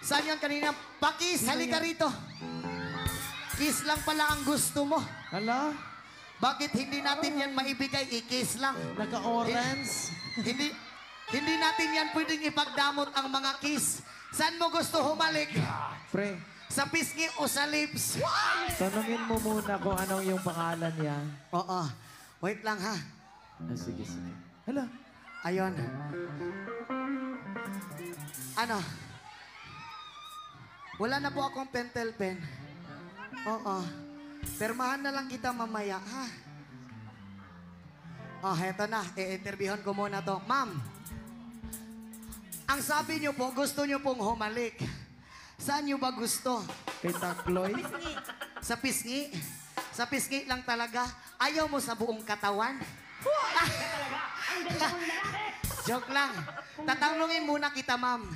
Saan yun kanina? Pakis, halika rito. Kiss lang pala ang gusto mo. Hala, Bakit hindi natin yan maibigay? I-kiss lang. naka-orange. Hindi natin yan pwedeng ipagdamot ang mga kiss. Saan mo gusto humalik? Pre, Sa pisngi o sa lips? tanungin mo muna kung anong yung pangalan niya. Oo. Wait lang ha. Sige, sige. Hala, Ayon. Ano? Wala na po akong pentel pen. Oo. Permahan na lang kita mamaya, ha? Oh, heto na. I-interviewin ko muna to. Ma'am, ang sabi niyo po, gusto niyo pong humalik. Saan niyo ba gusto? kay Takloy. Sa pisngi? Sa pisngi lang talaga? Ayaw mo sa buong katawan? Joke lang. Tatanungin muna kita, ma'am.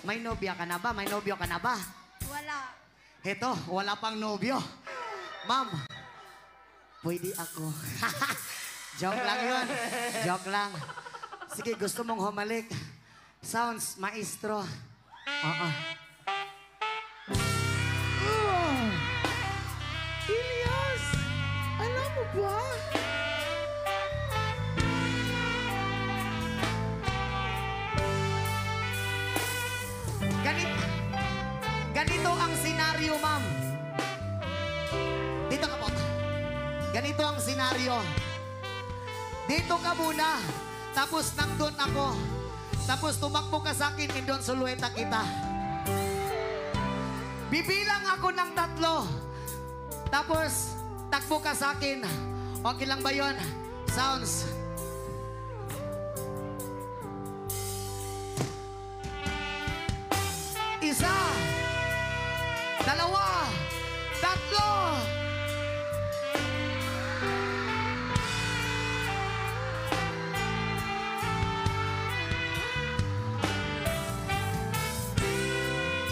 May nobya ka na ba? May nobyo ka na ba? Wala. Heto, wala pang nobyo. Ma'am, pwede ako. Joke lang yun. Joke lang. Sige, gusto mong humalik. Sounds, maestro. Oo. Ilyas! Alam mo ba? Ganito ang senaryo, ma'am. Dito ka po. Ganito ang senaryo. Dito ka muna. Tapos nandun ako. Tapos tumakbo ka sa akin, indon sulueta kita. Bibilang ako ng 3. Tapos, takbo ka sa akin. Okay lang ba yun? Sounds. Isa. 2. 3.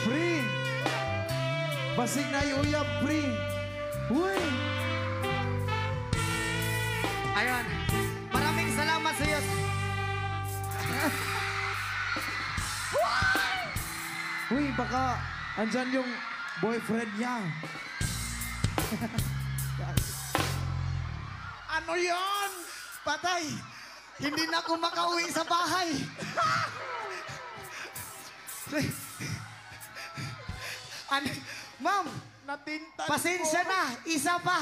Free! Basig na uyab, free! Uy! Ayun. Maraming salamat sa iyo. Uy, baka andyan yung boyfriend niya. Ano yon? Patay. Hindi na ako makauwi sa bahay. Ano? Ma'am, Natintan pasensya ko. na. Isa pa.